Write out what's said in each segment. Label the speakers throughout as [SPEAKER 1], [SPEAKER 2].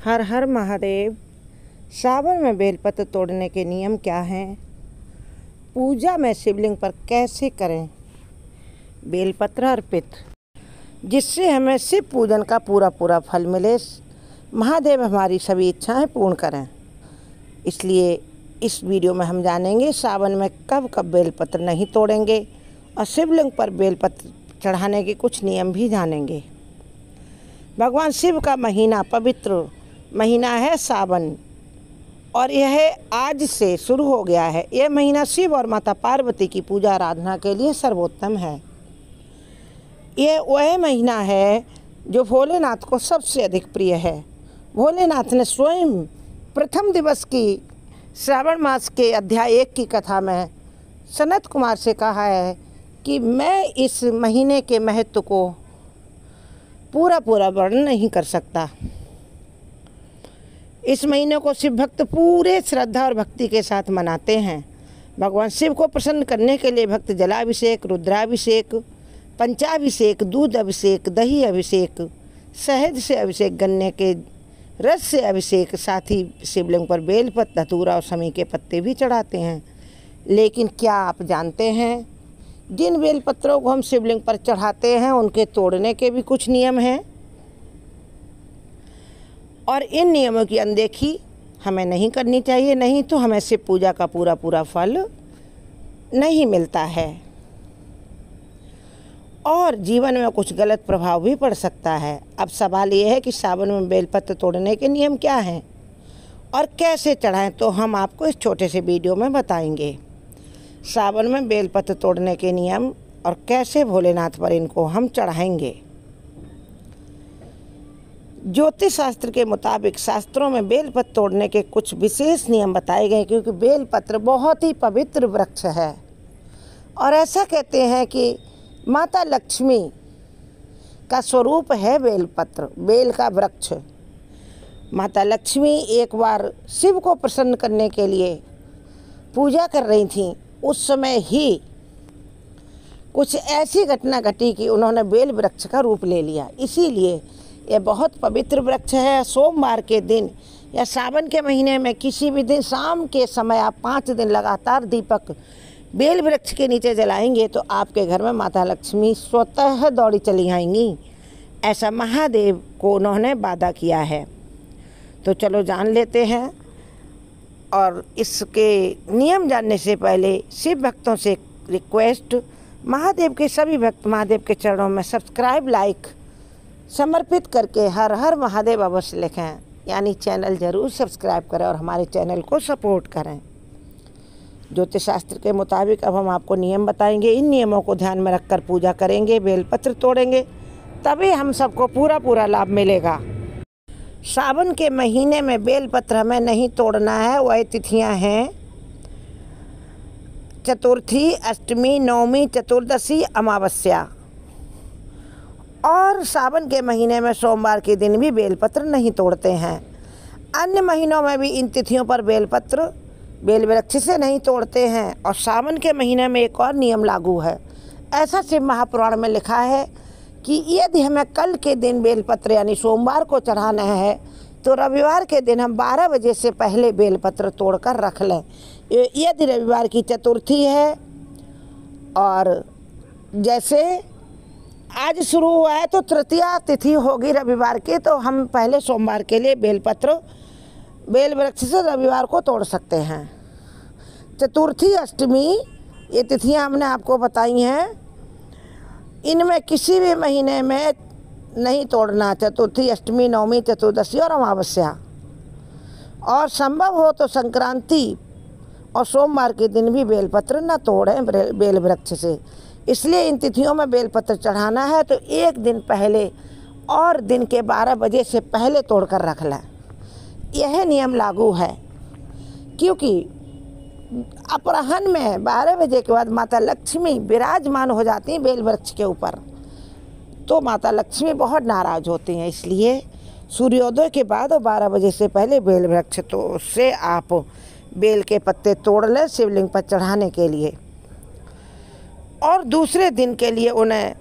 [SPEAKER 1] हर हर महादेव। सावन में बेलपत्र तोड़ने के नियम क्या हैं? पूजा में शिवलिंग पर कैसे करें बेलपत्र अर्पित, जिससे हमें शिव पूजन का पूरा पूरा फल मिले। महादेव हमारी सभी इच्छाएं पूर्ण करें। इसलिए इस वीडियो में हम जानेंगे सावन में कब कब बेलपत्र नहीं तोड़ेंगे और शिवलिंग पर बेलपत्र चढ़ाने के कुछ नियम भी जानेंगे। भगवान शिव का महीना पवित्र महीना है सावन, और यह आज से शुरू हो गया है। यह महीना शिव और माता पार्वती की पूजा आराधना के लिए सर्वोत्तम है। यह वह महीना है जो भोलेनाथ को सबसे अधिक प्रिय है। भोलेनाथ ने स्वयं प्रथम दिवस की श्रावण मास के अध्याय 1 की कथा में सनत कुमार से कहा है कि मैं इस महीने के महत्व को पूरा वर्णन नहीं कर सकता। इस महीने को शिव भक्त पूरे श्रद्धा और भक्ति के साथ मनाते हैं। भगवान शिव को प्रसन्न करने के लिए भक्त जलाभिषेक, रुद्राभिषेक, पंचाभिषेक, दूध अभिषेक, दही अभिषेक, शहद से अभिषेक, गन्ने के रस से अभिषेक, साथ ही शिवलिंग पर बेलपत्र, धतूरा और समी के पत्ते भी चढ़ाते हैं। लेकिन क्या आप जानते हैं, जिन बेलपत्रों को हम शिवलिंग पर चढ़ाते हैं उनके तोड़ने के भी कुछ नियम हैं, और इन नियमों की अनदेखी हमें नहीं करनी चाहिए, नहीं तो हमें शिव पूजा का पूरा फल नहीं मिलता है और जीवन में कुछ गलत प्रभाव भी पड़ सकता है। अब सवाल ये है कि सावन में बेलपत्र तोड़ने के नियम क्या हैं और कैसे चढ़ाएं, तो हम आपको इस छोटे से वीडियो में बताएंगे। सावन में बेलपत्र तोड़ने के नियम और कैसे भोलेनाथ पर इनको हम चढ़ाएंगे। ज्योतिष शास्त्र के मुताबिक शास्त्रों में बेलपत्र तोड़ने के कुछ विशेष नियम बताए गए, क्योंकि बेलपत्र बहुत ही पवित्र वृक्ष है और ऐसा कहते हैं कि माता लक्ष्मी का स्वरूप है बेलपत्र, बेल का वृक्ष। माता लक्ष्मी एक बार शिव को प्रसन्न करने के लिए पूजा कर रही थीं। उस समय ही कुछ ऐसी घटना घटी कि उन्होंने बेल वृक्ष का रूप ले लिया। इसीलिए यह बहुत पवित्र वृक्ष है। सोमवार के दिन या सावन के महीने में किसी भी दिन शाम के समय आप 5 दिन लगातार दीपक बेल वृक्ष के नीचे जलाएंगे तो आपके घर में माता लक्ष्मी स्वतः दौड़ी चली आएंगी। ऐसा महादेव को उन्होंने वादा किया है। तो चलो जान लेते हैं। और इसके नियम जानने से पहले शिव भक्तों से रिक्वेस्ट, महादेव के सभी भक्त महादेव के चरणों में सब्सक्राइब, लाइक समर्पित करके हर हर महादेव अवश्य लिखें, यानी चैनल ज़रूर सब्सक्राइब करें और हमारे चैनल को सपोर्ट करें। ज्योतिष शास्त्र के मुताबिक अब हम आपको नियम बताएंगे। इन नियमों को ध्यान में रखकर पूजा करेंगे, बेलपत्र तोड़ेंगे, तभी हम सबको पूरा लाभ मिलेगा। सावन के महीने में बेलपत्र हमें नहीं तोड़ना है। वह तिथियां हैं चतुर्थी, अष्टमी, नवमी, चतुर्दशी, अमावस्या। और सावन के महीने में सोमवार के दिन भी बेलपत्र नहीं तोड़ते हैं। अन्य महीनों में भी इन तिथियों पर बेलपत्र बेल वृक्ष से नहीं तोड़ते हैं। और सावन के महीने में एक और नियम लागू है। ऐसा शिव महापुराण में लिखा है कि यदि हमें कल के दिन बेलपत्र यानी सोमवार को चढ़ाना है तो रविवार के दिन हम 12 बजे से पहले बेलपत्र तोड़कर रख लें। यदि रविवार की चतुर्थी है और जैसे आज शुरू हुआ है तो तृतीया तिथि होगी रविवार की, तो हम पहले सोमवार के लिए बेलपत्र बेल वृक्ष से रविवार को तोड़ सकते हैं। चतुर्थी, अष्टमी, ये तिथियां हमने आपको बताई हैं। इनमें किसी भी महीने में नहीं तोड़ना। चतुर्थी, अष्टमी, नवमी, चतुर्दशी और अमावस्या। और संभव हो तो संक्रांति और सोमवार के दिन भी बेलपत्र न तोड़ें बेल वृक्ष से। इसलिए इन तिथियों में बेलपत्र चढ़ाना है तो एक दिन पहले और दिन के 12 बजे से पहले तोड़कर रख लें। यह नियम लागू है क्योंकि अपराह्न में 12 बजे के बाद माता लक्ष्मी विराजमान हो जाती हैं बेल वृक्ष के ऊपर, तो माता लक्ष्मी बहुत नाराज होती हैं। इसलिए सूर्योदय के बाद और 12 बजे से पहले बेल वृक्ष तो से आप बेल के पत्ते तोड़ लें शिवलिंग पर चढ़ाने के लिए, और दूसरे दिन के लिए उन्हें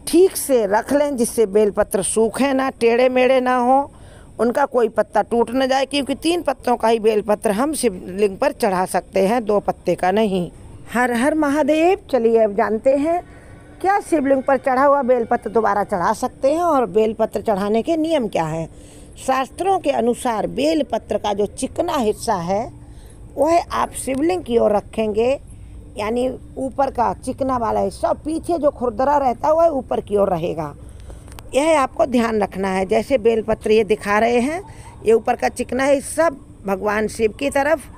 [SPEAKER 1] ठीक से रख लें जिससे बेलपत्र सूखे ना, टेढ़े मेढ़े ना हो। उनका कोई पत्ता टूट न जाए, क्योंकि 3 पत्तों का ही बेलपत्र हम शिवलिंग पर चढ़ा सकते हैं, 2 पत्ते का नहीं। हर हर महादेव। चलिए अब जानते हैं क्या शिवलिंग पर चढ़ा हुआ बेलपत्र दोबारा चढ़ा सकते हैं और बेलपत्र चढ़ाने के नियम क्या हैं। शास्त्रों के अनुसार बेलपत्र का जो चिकना हिस्सा है वह आप शिवलिंग की ओर रखेंगे, यानी ऊपर का चिकना वाला हिस्सा, पीछे जो खुरदरा रहता है वह ऊपर की ओर रहेगा। यह आपको ध्यान रखना है। जैसे बेलपत्र ये दिखा रहे हैं, ये ऊपर का चिकना हिस्सा भगवान शिव की तरफ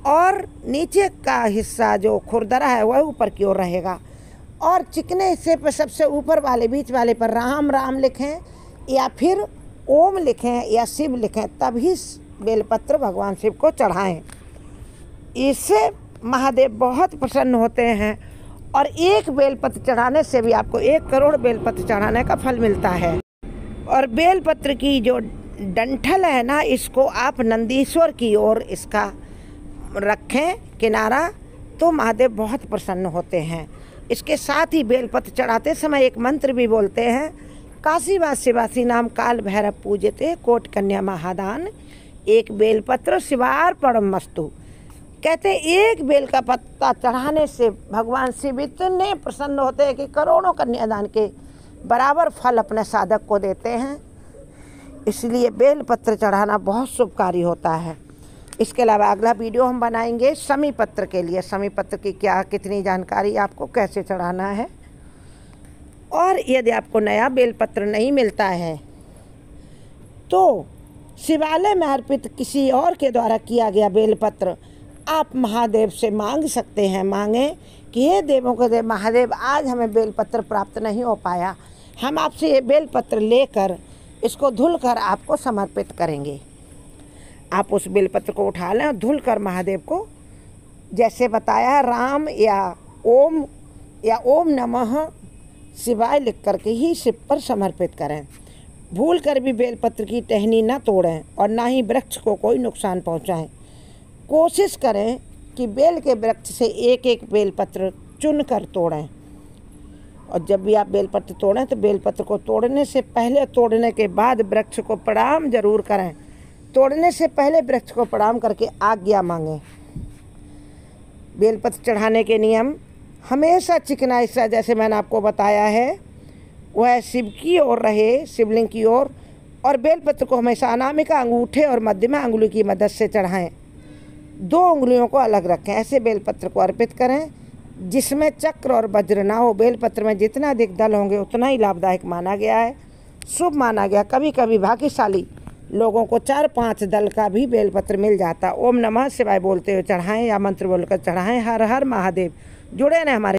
[SPEAKER 1] और नीचे का हिस्सा जो खुरदरा है वह ऊपर की ओर रहेगा। और चिकने हिस्से पर सबसे ऊपर वाले बीच वाले पर राम राम लिखें या फिर ओम लिखें या शिव लिखें, तभी बेलपत्र भगवान शिव को चढ़ाएं। इससे महादेव बहुत प्रसन्न होते हैं और एक बेलपत्र चढ़ाने से भी आपको 1 करोड़ बेलपत्र चढ़ाने का फल मिलता है। और बेलपत्र की जो डंठल है ना, इसको आप नंदीश्वर की ओर इसका रखें किनारा, तो महादेव बहुत प्रसन्न होते हैं। इसके साथ ही बेलपत्र चढ़ाते समय एक मंत्र भी बोलते हैं, काशीवासी वासी नाम काल भैरव पूजते कोट कन्या महादान, एक बेलपत्र शिवार्पणम मस्तु। कहते एक बेल का पत्ता चढ़ाने से भगवान शिव इतने प्रसन्न होते हैं कि करोड़ों कन्यादान के बराबर फल अपने साधक को देते हैं। इसलिए बेलपत्र चढ़ाना बहुत शुभकारी होता है। इसके अलावा अगला वीडियो हम बनाएंगे शमी पत्र के लिए, शमी पत्र की क्या कितनी जानकारी, आपको कैसे चढ़ाना है। और यदि आपको नया बेलपत्र नहीं मिलता है तो शिवालय में अर्पित किसी और के द्वारा किया गया बेलपत्र आप महादेव से मांग सकते हैं। मांगें कि हे देवों के देव महादेव, आज हमें बेलपत्र प्राप्त नहीं हो पाया, हम आपसे ये बेलपत्र लेकर इसको धुलकर आपको समर्पित करेंगे। आप उस बेलपत्र को उठा लें और धुलकर महादेव को जैसे बताया राम या ओम नमः शिवाय लिख करके ही शिव पर समर्पित करें। भूल कर भी बेलपत्र की टहनी न तोड़ें और ना ही वृक्ष को कोई नुकसान पहुंचाएं। कोशिश करें कि बेल के वृक्ष से एक एक बेलपत्र चुनकर तोड़ें। और जब भी आप बेलपत्र तोड़ें तो बेलपत्र को तोड़ने से पहले, तोड़ने के बाद वृक्ष को प्रणाम जरूर करें। तोड़ने से पहले वृक्ष को प्रणाम करके आज्ञा मांगें। बेलपत्र चढ़ाने के नियम, हमेशा चिकना हिस्सा जैसे मैंने आपको बताया है वह शिव की ओर रहे, शिवलिंग की ओर, और बेलपत्र को हमेशा अनामिका अंगूठे और मध्यमा अंगुली की मदद से चढ़ाएं। 2 उंगलियों को अलग रखें। ऐसे बेलपत्र को अर्पित करें जिसमें चक्र और वज्र ना हो। बेलपत्र में जितना अधिक दल होंगे उतना ही लाभदायक माना गया है, शुभ माना गया। कभी कभी भाग्यशाली लोगों को 4-5 दल का भी बेलपत्र मिल जाता। ओम नमः शिवाय बोलते हुए चढ़ाएं या मंत्र बोलकर चढ़ाएं। हर हर महादेव। जुड़े रहें हमारे